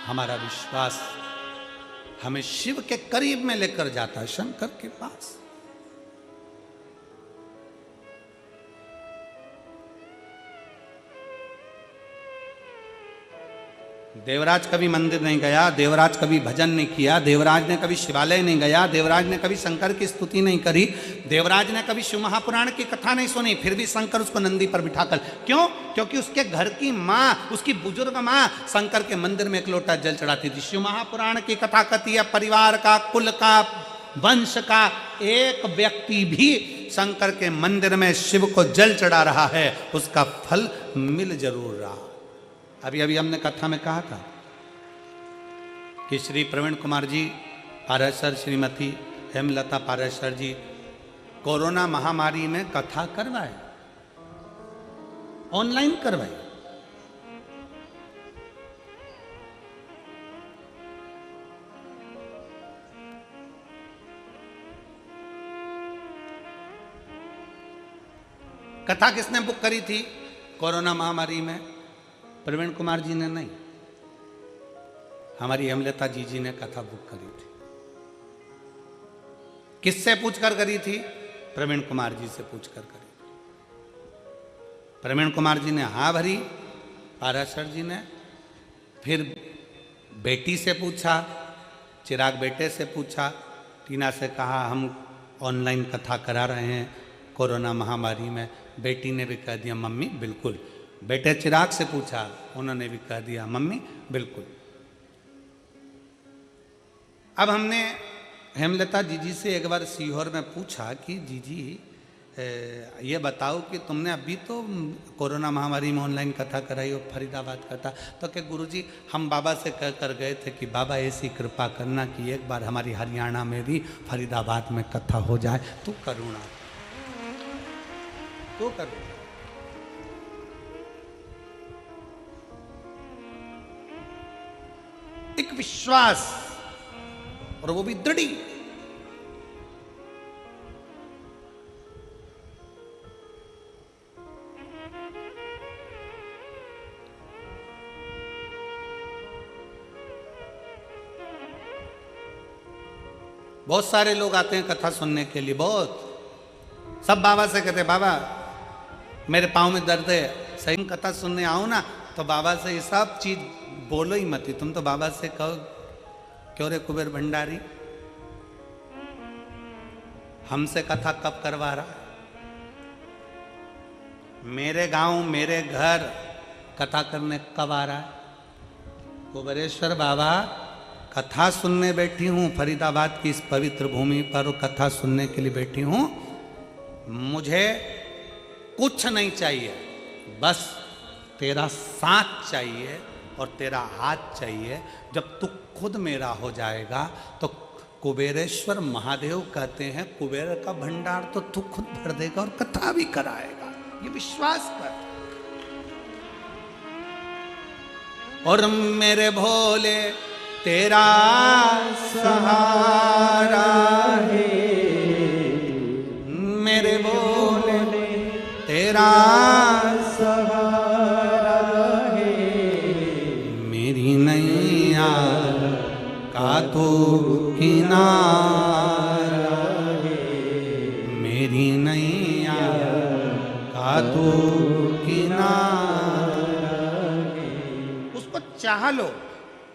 हमारा विश्वास हमें शिव के करीब में लेकर जाता है, शंकर के पास। देवराज कभी मंदिर नहीं गया, देवराज कभी भजन नहीं किया, देवराज ने कभी शिवालय नहीं गया, देवराज ने कभी शंकर की स्तुति नहीं करी, देवराज ने कभी शिव महापुराण की कथा नहीं सुनी, फिर भी शंकर उसको नंदी पर बिठाकर। क्यों? क्योंकि उसके घर की माँ, उसकी बुजुर्ग माँ शंकर के मंदिर में एक लोटा जल चढ़ाती थी। शिव महापुराण की कथा कहती है परिवार का, कुल का, वंश का एक व्यक्ति भी शंकर के मंदिर में शिव को जल चढ़ा रहा है, उसका फल मिल जरूर रहा। अभी अभी हमने कथा में कहा था कि श्री प्रवीण कुमार जी पारेसर, श्रीमती हेमलता पारेसर जी कोरोना महामारी में कथा करवाए, ऑनलाइन करवाई। कथा किसने बुक करी थी कोरोना महामारी में? प्रवीण कुमार जी ने नहीं, हमारी हेमलता जी ने कथा बुक करी थी। किससे पूछकर करी थी? प्रवीण कुमार जी से पूछकर करी थी। प्रवीण कुमार जी ने हाँ भरी, पाराशर जी ने फिर बेटी से पूछा, चिराग बेटे से पूछा, टीना से कहा हम ऑनलाइन कथा करा रहे हैं कोरोना महामारी में। बेटी ने भी कह दिया मम्मी बिल्कुल। बेटे चिराग से पूछा, उन्होंने भी कह दिया मम्मी बिल्कुल। अब हमने हेमलता जी से एक बार सीहोर में पूछा कि जी ये बताओ कि तुमने अभी तो कोरोना महामारी में ऑनलाइन कथा कराई और फरीदाबाद कथा, तो क्या गुरुजी हम बाबा से कह कर गए थे कि बाबा ऐसी कृपा करना कि एक बार हमारी हरियाणा में भी फरीदाबाद में कथा हो जाए, तू करुणा, तू करुणा। एक विश्वास, और वो भी दृढ़। बहुत सारे लोग आते हैं कथा सुनने के लिए, बहुत सब बाबा से कहते बाबा मेरे पाँव में दर्द है, सही कथा सुनने आओ ना, तो बाबा से ये सब चीज बोलो ही मत। तुम तो बाबा से कहो क्यों रे कुबेर भंडारी, हमसे कथा कब करवा रहा है? मेरे गांव मेरे घर कथा करने कब आ रहा है? कुबेरेश्वर बाबा कथा सुनने बैठी हूं, फरीदाबाद की इस पवित्र भूमि पर कथा सुनने के लिए बैठी हूं। मुझे कुछ नहीं चाहिए, बस तेरा साथ चाहिए और तेरा हाथ चाहिए। जब तू खुद मेरा हो जाएगा तो कुबेरेश्वर महादेव कहते हैं कुबेर का भंडार तो तू खुद भर देगा और कथा भी कराएगा, ये विश्वास कर। और मेरे भोले तेरा सहारा है, मेरे भोले तेरा सहारा है, मेरी नैया का तो किनारा है, मेरी नैया का तो किनारा है। उसको चाह लो,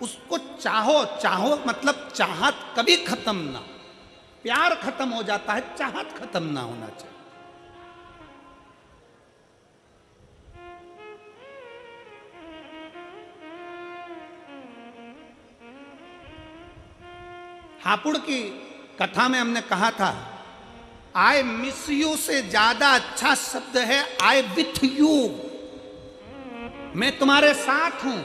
उसको चाहो, चाहो मतलब चाहत कभी खत्म ना, प्यार खत्म हो जाता है, चाहत खत्म ना होना चाहिए। हापुड़ की कथा में हमने कहा था आई मिस यू से ज्यादा अच्छा शब्द है आई विथ यू, मैं तुम्हारे साथ हूं।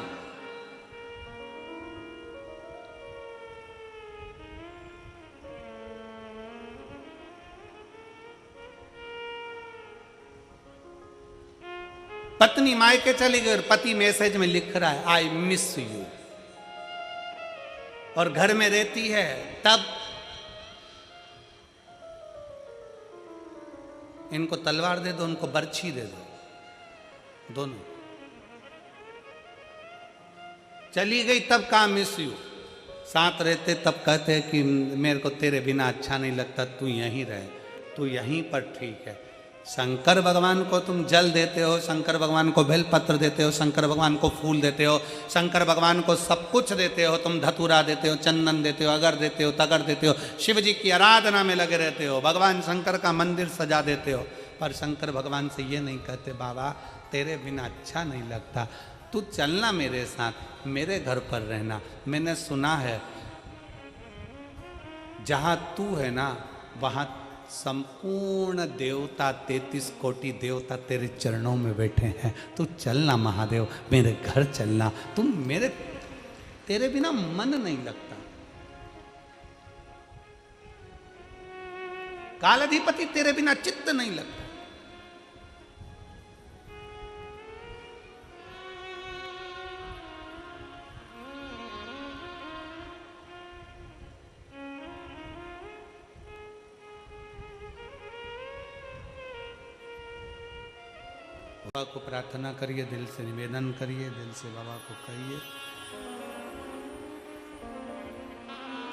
पत्नी मायके चली गई और पति मैसेज में लिख रहा है आई मिस यू, और घर में रहती है तब इनको तलवार दे दो, उनको बर्छी दे दो, दोनों। चली गई तब कहा मिस यू, साथ रहते तब कहते कि मेरे को तेरे बिना अच्छा नहीं लगता, तू यहीं रहे, तू यहीं पर ठीक है। शंकर भगवान को तुम जल देते हो, शंकर भगवान को बेलपत्र देते हो, शंकर भगवान को फूल देते हो, शंकर भगवान को सब कुछ देते हो, तुम धतूरा देते हो, चंदन देते हो, अगर देते हो, तगर देते हो, शिव जी की आराधना में लगे रहते हो, भगवान शंकर का मंदिर सजा देते हो, पर शंकर भगवान से ये नहीं कहते बाबा तेरे बिना अच्छा नहीं लगता, तू चलना मेरे साथ, मेरे घर पर रहना। मैंने सुना है जहाँ तू है ना वहाँ संपूर्ण देवता 33 कोटि देवता तेरे चरणों में बैठे हैं, तू चलना महादेव, मेरे घर चलना, तुम मेरे तेरे बिना मन नहीं लगता। कालाधिपति तेरे बिना चित्त नहीं लगता। बाबा को प्रार्थना करिए, दिल से निवेदन करिए, दिल से बाबा को कहिए,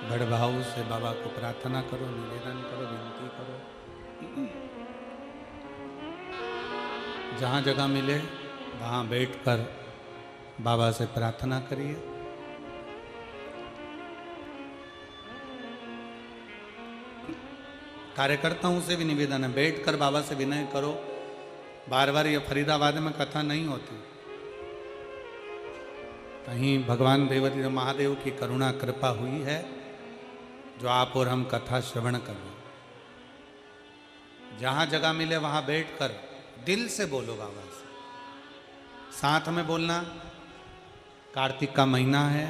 बड़ भाव से बाबा को प्रार्थना करो, निवेदन करो, विनती करो। जहाँ जगह मिले वहाँ बैठकर बाबा से प्रार्थना करिए। कार्यकर्ताओं से भी निवेदन है, बैठकर बाबा से विनय करो। बार बार ये फरीदाबाद में कथा नहीं होती, कहीं भगवान देवती महादेव की करुणा कृपा हुई है जो आप और हम कथा श्रवण कर रहे हैं, जहां जगह मिले वहां बैठकर दिल से बोलो बाबा से। साथ में बोलना। कार्तिक का महीना है,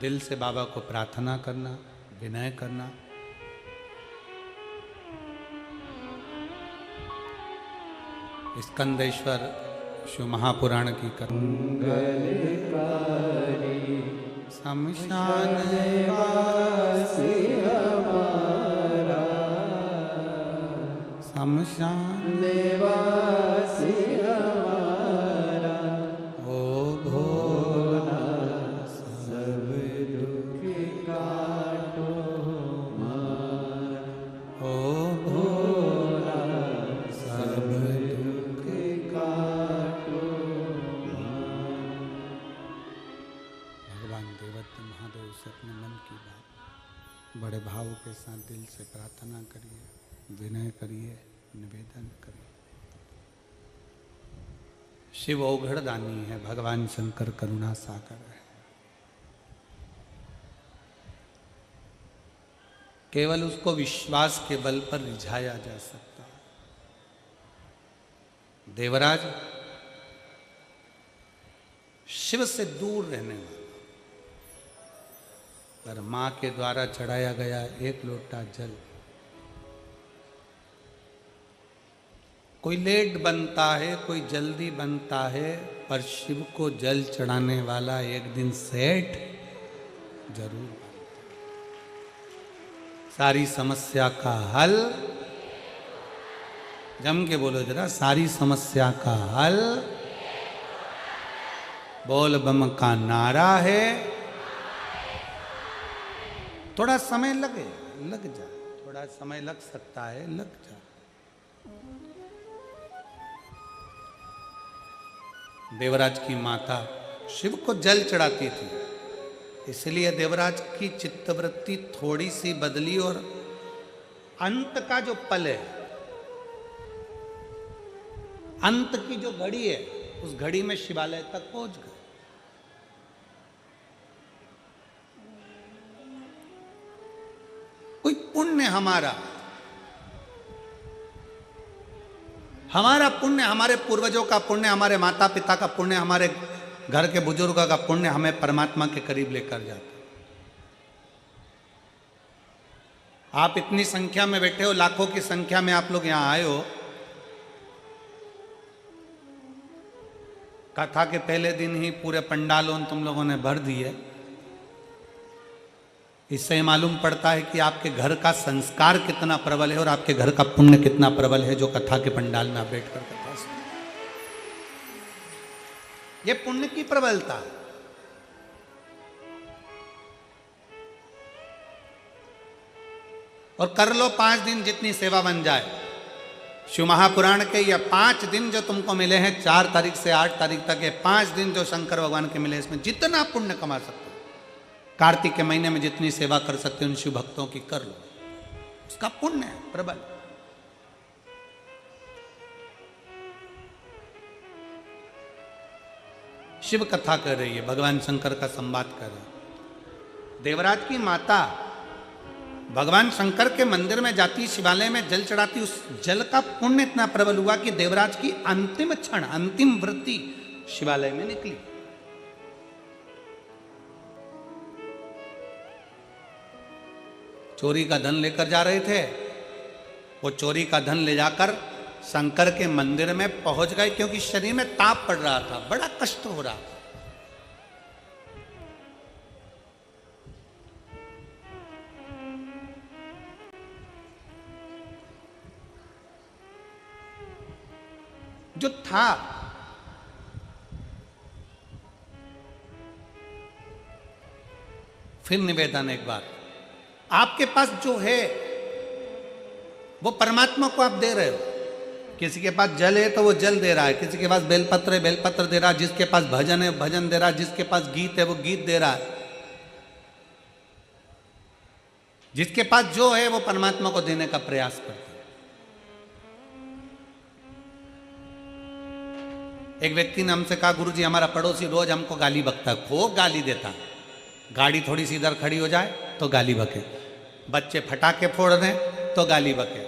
दिल से बाबा को प्रार्थना करना, विनय करना। स्कंदेश्वर शिव महापुराण की मंगलकारी शमशान वासी हमारा, शमशान निवासी हमारा, ओ भोला सब दुख काटो हमारा, ओ भोला सब दुख काटो हमारा। भगवान देवत्व महादेव से अपने मन की बात बड़े भाव के साथ दिल से प्रार्थना करिए, विनय करिए, निवेदन करिए। शिव औघड़ दानी है, भगवान शंकर करुणा सागर है। केवल उसको विश्वास के बल पर रिझाया जा सकता है। देवराज शिव से दूर रहने वाला, पर मां के द्वारा चढ़ाया गया एक लोटा जल कोई लेट बनता है, कोई जल्दी बनता है, पर शिव को जल चढ़ाने वाला एक दिन सेठ जरूर बनता है। सारी समस्या का हल, जम के बोलो जरा, सारी समस्या का हल बोल बम का नारा है। थोड़ा समय लग जा, थोड़ा समय लग सकता है, लग जा। देवराज की माता शिव को जल चढ़ाती थी, इसलिए देवराज की चित्तवृत्ति थोड़ी सी बदली और अंत का जो पल है, अंत की जो घड़ी है, उस घड़ी में शिवालय तक पहुंच गए। कोई पुण्य हमारा पुण्य, हमारे पूर्वजों का पुण्य, हमारे माता पिता का पुण्य, हमारे घर के बुजुर्गों का पुण्य हमें परमात्मा के करीब लेकर जाता। आप इतनी संख्या में बैठे हो, लाखों की संख्या में आप लोग यहां आए हो। कथा के पहले दिन ही पूरे पंडालों तुम लोगों ने भर दिए। इससे मालूम पड़ता है कि आपके घर का संस्कार कितना प्रबल है और आपके घर का पुण्य कितना प्रबल है, जो कथा के पंडाल में आप बैठकर कथा सुनते। ये पुण्य की प्रबलता है। और कर लो 5 दिन जितनी सेवा बन जाए। शिव महापुराण के ये 5 दिन जो तुमको मिले हैं, 4 तारीख से 8 तारीख तक, ये 5 दिन जो शंकर भगवान के मिले, इसमें जितना पुण्य कमा सकते हो, कार्तिक के महीने में जितनी सेवा कर सकते हो उन शिव भक्तों की कर लो, उसका पुण्य है प्रबल। शिव कथा कर रही है, भगवान शंकर का संवाद कर रहे हैं। देवराज की माता भगवान शंकर के मंदिर में जाती, शिवालय में जल चढ़ाती, उस जल का पुण्य इतना प्रबल हुआ कि देवराज की अंतिम क्षण, अंतिम वृत्ति शिवालय में निकली। चोरी का धन लेकर जा रहे थे, वो चोरी का धन ले जाकर शंकर के मंदिर में पहुंच गए, क्योंकि शरीर में ताप पड़ रहा था, बड़ा कष्ट हो रहा था। जो था फिर निवेदन एक बार, आपके पास जो है वो परमात्मा को आप दे रहे हो। किसी के पास जल है तो वो जल दे रहा है, किसी के पास बेलपत्र है बेलपत्र दे रहा है, जिसके पास भजन है भजन दे रहा है, जिसके पास गीत है वो गीत दे रहा है। जिसके पास जो है वो परमात्मा को देने का प्रयास करते हैं। एक व्यक्ति ने हमसे कहा, गुरुजी हमारा पड़ोसी रोज हमको गाली बकता है, खूब गाली देता है। गाड़ी थोड़ी सी इधर खड़ी हो जाए तो गाली बके, बच्चे फटाके फोड़ रहे हैं तो गाली बके,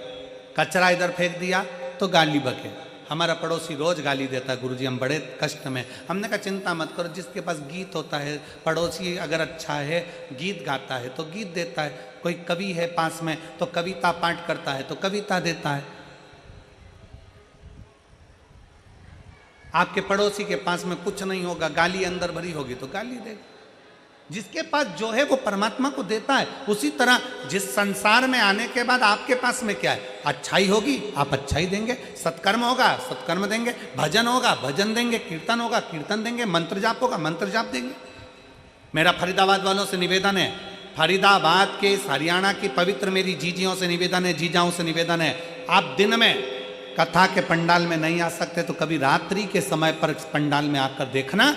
कचरा इधर फेंक दिया तो गाली बके। हमारा पड़ोसी रोज गाली देता है, गुरुजी हम बड़े कष्ट में। हमने कहा चिंता मत करो, जिसके पास गीत होता है, पड़ोसी अगर अच्छा है, गीत गाता है तो गीत देता है, कोई कवि है पास में तो कविता पाठ करता है तो कविता देता है। आपके पड़ोसी के पास में कुछ नहीं होगा, गाली अंदर भरी होगी तो गाली देगा। जिसके पास जो है वो परमात्मा को देता है। उसी तरह जिस संसार में आने के बाद आपके पास में क्या है, अच्छाई होगी आप अच्छाई देंगे, सत्कर्म होगा सत्कर्म देंगे, भजन होगा भजन देंगे, कीर्तन होगा कीर्तन देंगे, मंत्र जाप होगा मंत्र जाप देंगे। मेरा फरीदाबाद वालों से निवेदन है, फरीदाबाद के हरियाणा की पवित्र मेरी जीजियों से निवेदन है, जीजाओं से निवेदन है, आप दिन में कथा के पंडाल में नहीं आ सकते तो कभी रात्रि के समय पर पंडाल में आकर देखना।